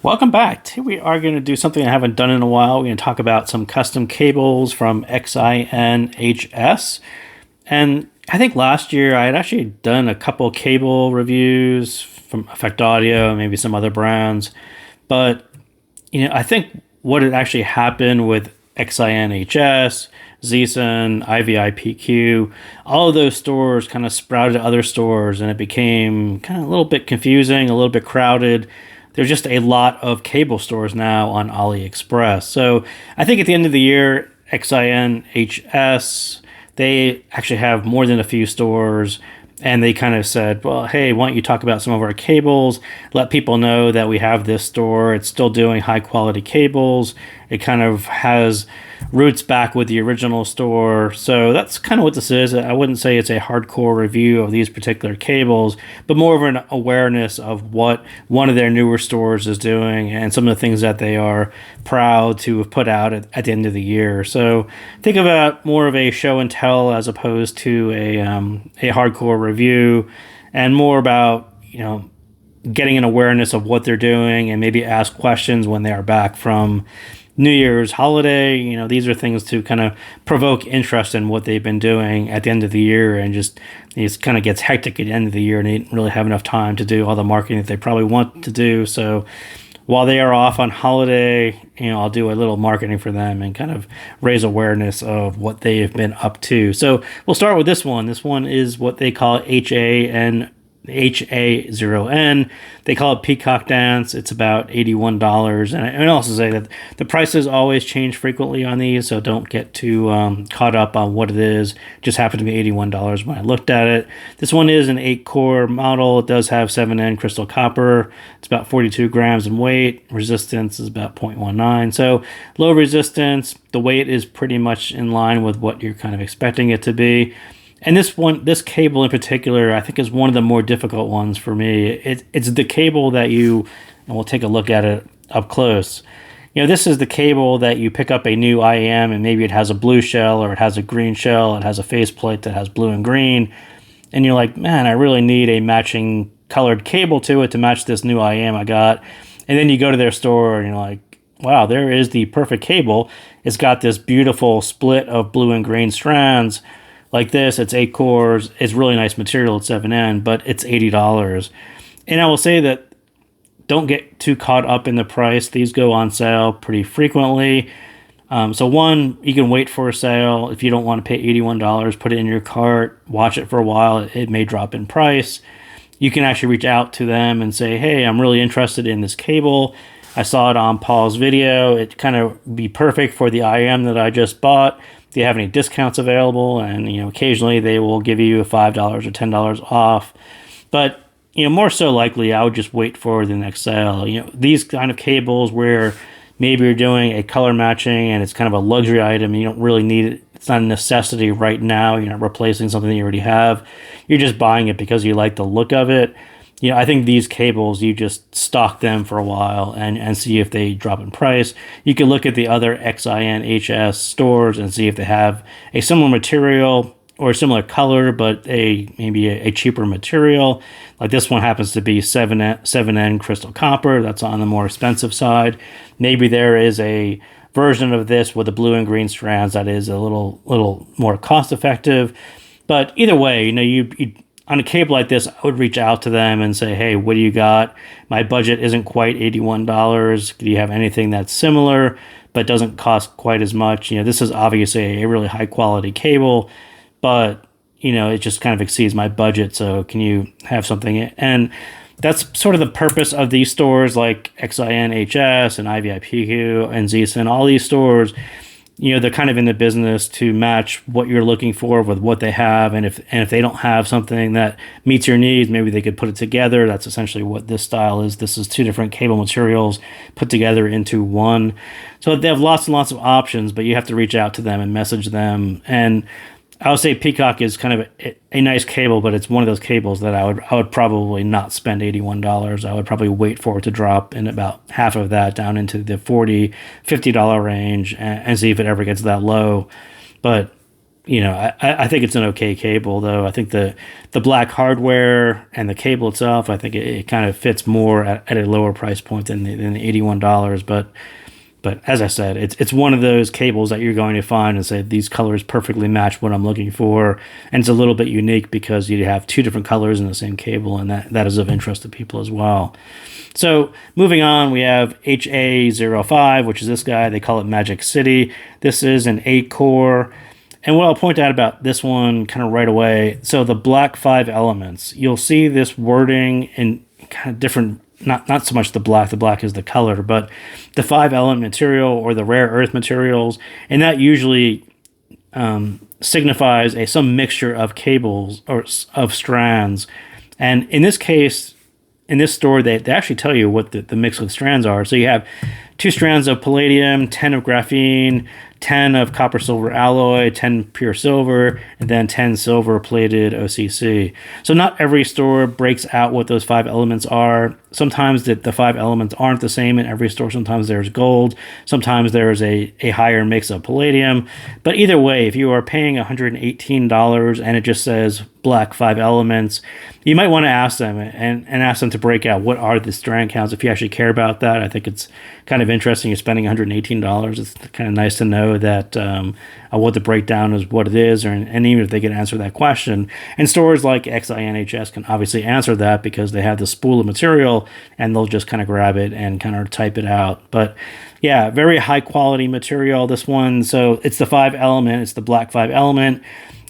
Welcome back. Today we are going to do something I haven't done in a while. We're going to talk about some custom cables from XINHS. And I think last year I had actually done a couple cable reviews from Effect Audio and maybe some other brands. But, I think what had actually happened with XINHS, XINHS, IVIPQ, all of those stores kind of sprouted to other stores and it became kind of a little bit confusing, a little bit crowded. There's just a lot of cable stores now on AliExpress. So I think at the end of the year, XINHS, they actually have more than a few stores. And they kind of said, well, hey, why don't you talk about some of our cables? Let people know that we have this store. It's still doing high quality cables. It kind of has roots back with the original store. So that's kind of what this is. I wouldn't say it's a hardcore review of these particular cables, but more of an awareness of what one of their newer stores is doing and some of the things that they are proud to have put out at the end of the year. So think of it more of a show and tell as opposed to a hardcore review, and more about, getting an awareness of what they're doing and maybe ask questions when they are back from New Year's holiday. These are things to kind of provoke interest in what they've been doing at the end of the year, and just it kind of gets hectic at the end of the year and they didn't really have enough time to do all the marketing that they probably want to do. So while they are off on holiday, I'll do a little marketing for them and kind of raise awareness of what they have been up to. So we'll start with this one. This one is what they call HA0N. They call it Peacock Dance. It's about $81. And I also say that the prices always change frequently on these, so don't get too caught up on what it is. It just happened to be $81 when I looked at it. This one is an 8-core model. It does have 7N crystal copper. It's about 42 grams in weight. Resistance is about 0.19. So low resistance. The weight is pretty much in line with what you're kind of expecting it to be. And this cable in particular, I think is one of the more difficult ones for me. It's the cable that and we'll take a look at it up close. This is the cable that you pick up a new IEM and maybe it has a blue shell or it has a green shell. It has a faceplate that has blue and green. And you're like, man, I really need a matching colored cable to it to match this new IEM I got. And then you go to their store and you're like, wow, there is the perfect cable. It's got this beautiful split of blue and green strands. Like this, it's 8 cores. It's really nice material. It's 7N, but it's $80. And I will say that don't get too caught up in the price. These go on sale pretty frequently. So one, you can wait for a sale. If you don't want to pay $81, put it in your cart, watch it for a while. It may drop in price. You can actually reach out to them and say, hey, I'm really interested in this cable. I saw it on Paul's video. It kind of be perfect for the IM that I just bought. Do you have any discounts available? And, occasionally they will give you $5 or $10 off. But, more so likely, I would just wait for the next sale. These kind of cables where maybe you're doing a color matching and it's kind of a luxury item, you don't really need it. It's not a necessity right now. You're not replacing something that you already have. You're just buying it because you like the look of it. I think these cables, you just stock them for a while and see if they drop in price. You can look at the other XINHS stores and see if they have a similar material or a similar color, but maybe a cheaper material. Like this one happens to be 7N crystal copper. That's on the more expensive side. Maybe there is a version of this with the blue and green strands that is a little more cost effective. But either way, you on a cable like this, I would reach out to them and say, hey, what do you got? My budget isn't quite $81. Do you have anything that's similar but doesn't cost quite as much? This is obviously a really high quality cable, but, it just kind of exceeds my budget. So can you have something? And that's sort of the purpose of these stores like XINHS and IVIPQ and XINHS. All these stores, they're kind of in the business to match what you're looking for with what they have. And if they don't have something that meets your needs, maybe they could put it together. That's essentially what this style is. This is 2 different cable materials put together into one. So they have lots and lots of options, but you have to reach out to them and message them. And I would say Peacock is kind of a nice cable, but it's one of those cables that I would probably not spend $81. I would probably wait for it to drop in about half of that down into the $40, $50 range and see if it ever gets that low. But I think it's an okay cable, though. I think the black hardware and the cable itself, I think it kind of fits more at a lower price point than the $81. But as I said, it's one of those cables that you're going to find and say these colors perfectly match what I'm looking for, and it's a little bit unique because you have two different colors in the same cable, and that is of interest to people as well. So moving on, we have HA05, which is this guy. They call it Magic City. This is an 8-core. And what I'll point out about this one kind of right away, so the black 5 elements, you'll see this wording in kind of different, not so much the black is the color, but the 5 element material or the rare earth materials, and that usually signifies some mixture of cables or of strands. And in this case, in this store, they actually tell you what the mix of strands are. So you have 2 strands of palladium, 10 of graphene, 10 of copper silver alloy, 10 pure silver, and then 10 silver plated OCC. So not every store breaks out what those 5 elements are. Sometimes the 5 elements aren't the same in every store. Sometimes there's gold. Sometimes there's a higher mix of palladium. But either way, if you are paying $118 and it just says black 5 elements, you might want to ask them and ask them to break out what are the strand counts if you actually care about that. I think it's kind of interesting. You're spending $118. It's kind of nice to know that what the breakdown is, what it is, and even if they can answer that question. And stores like XINHS can obviously answer that because they have the spool of material and they'll just kind of grab it and kind of type it out. But yeah, very high quality material, this one. So it's the 5 element, it's the black 5 element.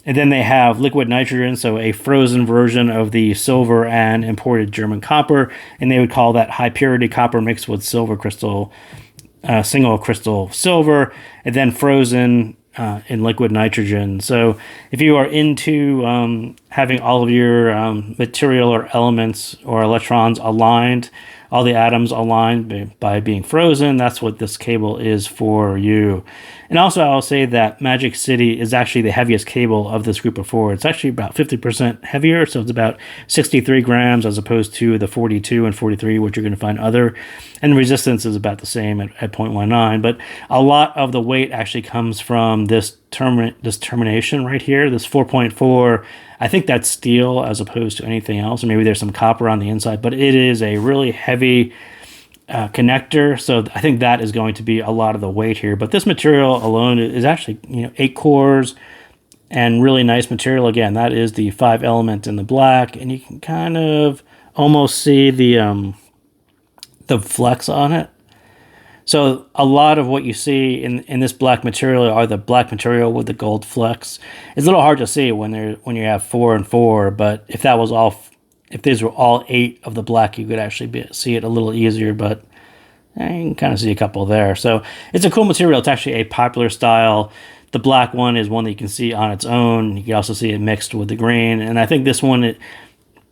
And then they have liquid nitrogen, so a frozen version of the silver and imported German copper, and they would call that high purity copper mixed with silver crystal, single crystal silver, and then frozen in liquid nitrogen. So if you are into having all of your material or elements or electrons aligned, all the atoms aligned by being frozen, that's what this cable is for you. And also I'll say that Magic City is actually the heaviest cable of this group of 4. It's actually about 50% heavier, so it's about 63 grams as opposed to the 42 and 43, which you're going to find other. And resistance is about the same at 0.19, but a lot of the weight actually comes from this termination right here, this 4.4. I think that's steel as opposed to anything else, or maybe there's some copper on the inside, but it is a really heavy connector, so I think that is going to be a lot of the weight here. But this material alone is actually 8 cores and really nice material. Again, that is the 5 element in the black, and you can kind of almost see the flex on it. So a lot of what you see in this black material are the black material with the gold flecks. It's a little hard to see when you have 4 and 4, but if these were all 8 of the black, you could actually see it a little easier, but you can kind of see a couple there. So it's a cool material. It's actually a popular style. The black one is one that you can see on its own. You can also see it mixed with the green. And I think this one,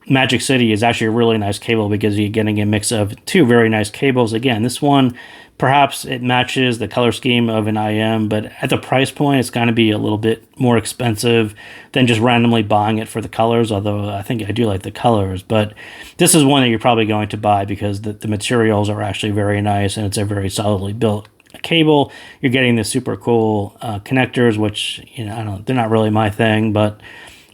Magic City, is actually a really nice cable because you're getting a mix of 2 very nice cables. Again, this one, perhaps it matches the color scheme of an IM, but at the price point, it's going to be a little bit more expensive than just randomly buying it for the colors, although I think I do like the colors. But this is one that you're probably going to buy because the materials are actually very nice and it's a very solidly built cable. You're getting the super cool connectors, which they're not really my thing, but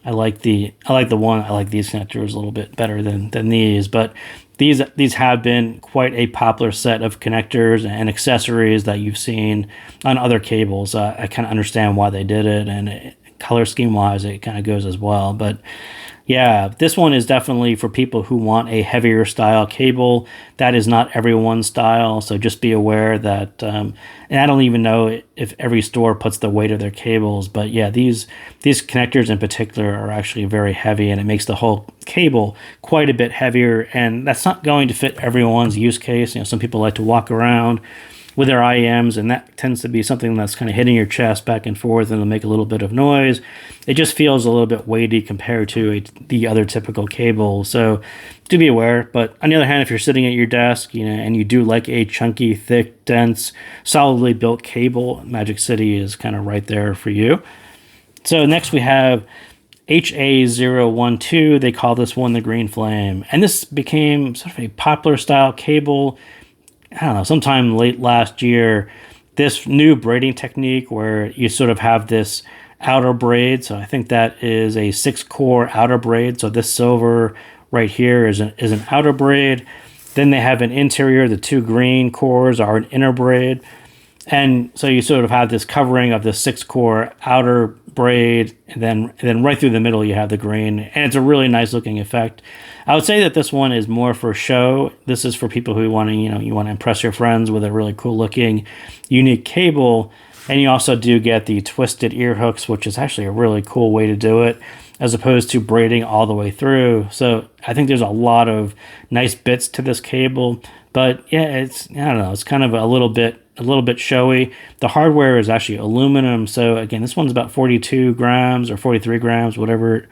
I like these connectors a little bit better than these. But these have been quite a popular set of connectors and accessories that you've seen on other cables. I kind of understand why they did it, and color scheme wise it kind of goes as well. But yeah, this one is definitely for people who want a heavier style cable. That is not everyone's style, so just be aware that, and I don't even know if every store puts the weight of their cables, but yeah, these connectors in particular are actually very heavy, and it makes the whole cable quite a bit heavier, and that's not going to fit everyone's use case. Some people like to walk around with their IEMs, and that tends to be something that's kind of hitting your chest back and forth, and it'll make a little bit of noise. It just feels a little bit weighty compared to the other typical cable, so do be aware. But on the other hand, if you're sitting at your desk, and you do like a chunky, thick, dense, solidly built cable, Magic City is kind of right there for you. So next we have HA012. They call this one the Green Flame, and this became sort of a popular style cable, I don't know, sometime late last year. This new braiding technique where you sort of have this outer braid. So I think that is a 6-core outer braid. So this silver right here is an outer braid. Then they have an interior. The 2 green cores are an inner braid. And so you sort of have this covering of the 6-core outer braid, and then right through the middle you have the green, and it's a really nice looking effect. I would say that this one is more for show. This is for people who want to, you want to impress your friends with a really cool looking, unique cable. And you also do get the twisted ear hooks, which is actually a really cool way to do it, as opposed to braiding all the way through. So I think there's a lot of nice bits to this cable, but yeah, I don't know, it's kind of a little bit showy. The hardware is actually aluminum. So again, this one's about 42 grams or 43 grams, whatever.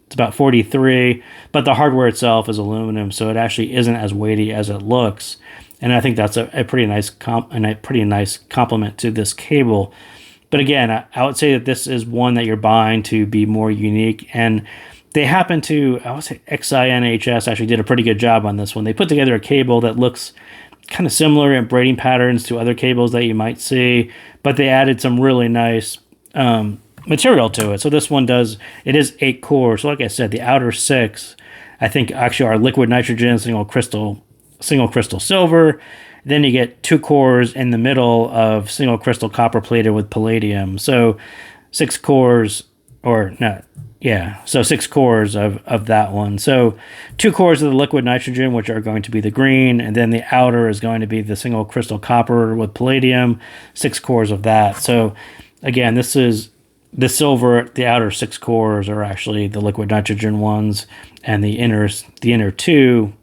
It's about 43, but the hardware itself is aluminum, so it actually isn't as weighty as it looks. And I think that's a pretty nice compliment to this cable. But again, I would say that this is one that you're buying to be more unique. And they happen to, I would say XINHS actually did a pretty good job on this one. They put together a cable that looks kind of similar in braiding patterns to other cables that you might see, but they added some really nice material to it. So this one it is 8 cores. So like I said, the outer 6, I think actually are liquid nitrogen, single crystal silver. Then you get 2 cores in the middle of single crystal copper plated with palladium. So 6 cores, or not, yeah, so 6 cores of that one. So 2 cores of the liquid nitrogen, which are going to be the green, and then the outer is going to be the single crystal copper with palladium, 6 cores of that. So again, this is the silver, the outer 6 cores are actually the liquid nitrogen ones, and the inner 2,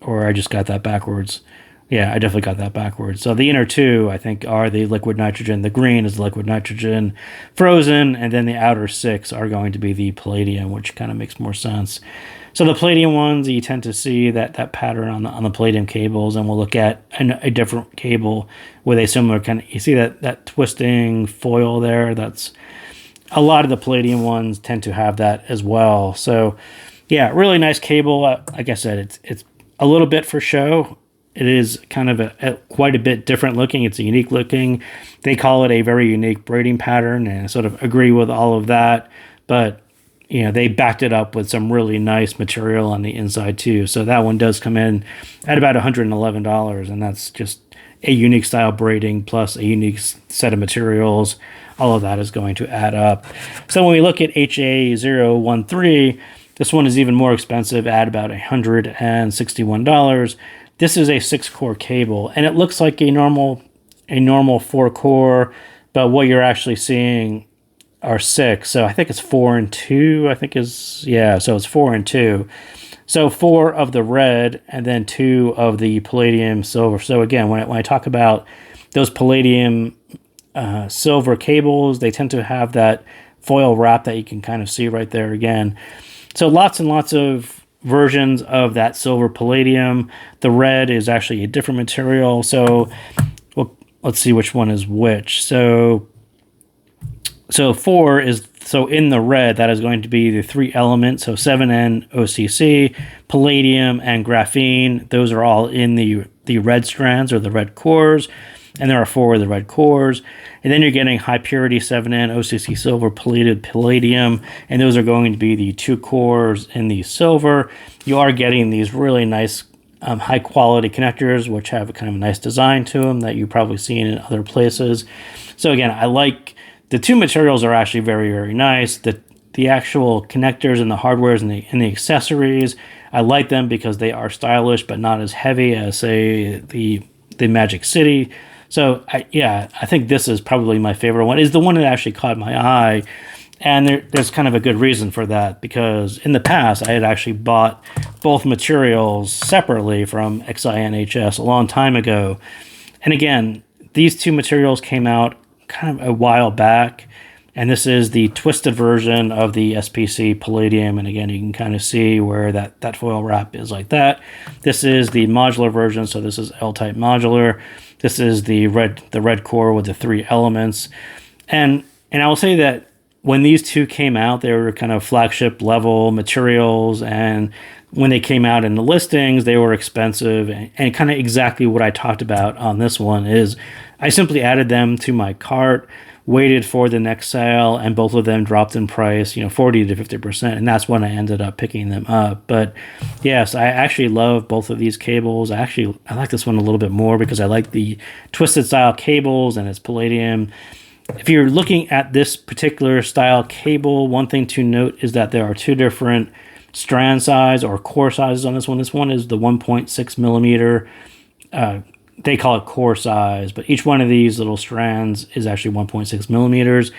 or I just got that backwards. Yeah, I definitely got that backwards. So the inner 2, I think, are the liquid nitrogen. The green is liquid nitrogen frozen, and then the outer 6 are going to be the palladium, which kind of makes more sense. So the palladium ones, you tend to see that pattern on the palladium cables, and we'll look at a different cable with a similar kind of, you see that twisting foil there? That's a lot of the palladium ones tend to have that as well. So yeah, really nice cable. Like I said, it's a little bit for show. It is kind of quite a bit different looking. It's a unique looking. They call it a very unique braiding pattern, and I sort of agree with all of that. But they backed it up with some really nice material on the inside too. So that one does come in at about $111, and that's just a unique style braiding plus a unique set of materials. All of that is going to add up. So when we look at HA013, this one is even more expensive at about $161. This is a 6-core cable, and it looks like a normal 4-core, but what you're actually seeing are 6. So I think it's 4 and 2. So it's 4 and 2. So 4 of the red, and then 2 of the palladium silver. So again, when I talk about those palladium silver cables, they tend to have that foil wrap that you can kind of see right there again. So lots and lots of versions of that silver palladium. The red is actually a different material. So let's see which one is which. So 4 is, so in the red, that is going to be the 3 elements. So 7N OCC, palladium, and graphene. Those are all in the red strands, or the red cores. And there are 4 of the red cores. And then you're getting high purity 7N OCC silver plated palladium, and those are going to be the 2 cores in the silver. You are getting these really nice high quality connectors, which have a kind of a nice design to them that you've probably seen in other places. So again, I like the 2 materials are actually very, very nice. The actual connectors and the hardwares and the accessories, I like them because they are stylish but not as heavy as, say, the Magic City. So I think this is probably my favorite one. Is the one that actually caught my eye, and there's kind of a good reason for that, because in the past I had actually bought both materials separately from XINHS a long time ago, and again, these 2 materials came out kind of a while back, and this is the twisted version of the SPC palladium, and again, you can kind of see where that foil wrap is like that. This is the modular version, so this is L-type modular. This is the red core with the 3 elements. And I will say that when these 2 came out, they were kind of flagship level materials, and when they came out in the listings, they were expensive, and kind of exactly what I talked about on this one is I simply added them to my cart waited for the next sale, and both of them dropped in price, 40 to 50%, and that's when I ended up picking them up. But yes, I actually love both of these cables. I like this one a little bit more because I like the twisted style cables, and it's palladium. If you're looking at this particular style cable, one thing to note is that there are two different strand size or core sizes on this one. This one is the 1.6 millimeter. They call it core size, but each one of these little strands is actually 1.6 millimeters.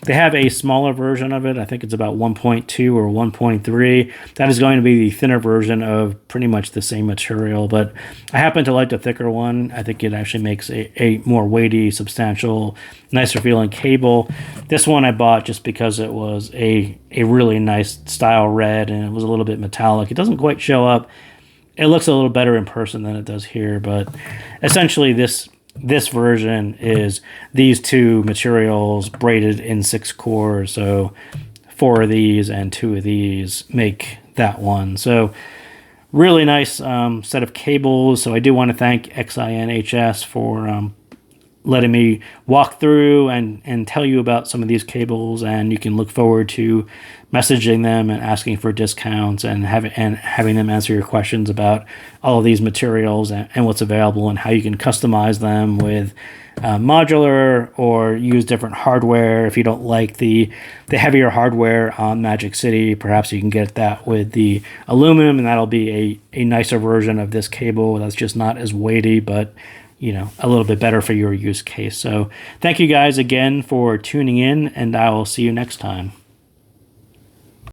They have a smaller version of it. I think it's about 1.2 or 1.3. That is going to be the thinner version of pretty much the same material, but I happen to like the thicker one. I think it actually makes a more weighty, substantial, nicer feeling cable. This one I bought just because it was a really nice style red, and it was a little bit metallic. It doesn't quite show up. It looks a little better in person than it does here, but essentially this version is these two materials braided in 6 cores. So 4 of these and 2 of these make that one. So really nice set of cables. So I do want to thank XINHS for letting me walk through and tell you about some of these cables, and you can look forward to messaging them and asking for discounts and having them answer your questions about all of these materials and what's available and how you can customize them with modular or use different hardware. If you don't like the heavier hardware on Magic City, perhaps you can get that with the aluminum, and that'll be a nicer version of this cable that's just not as weighty, but a little bit better for your use case. So thank you guys again for tuning in, and I will see you next time.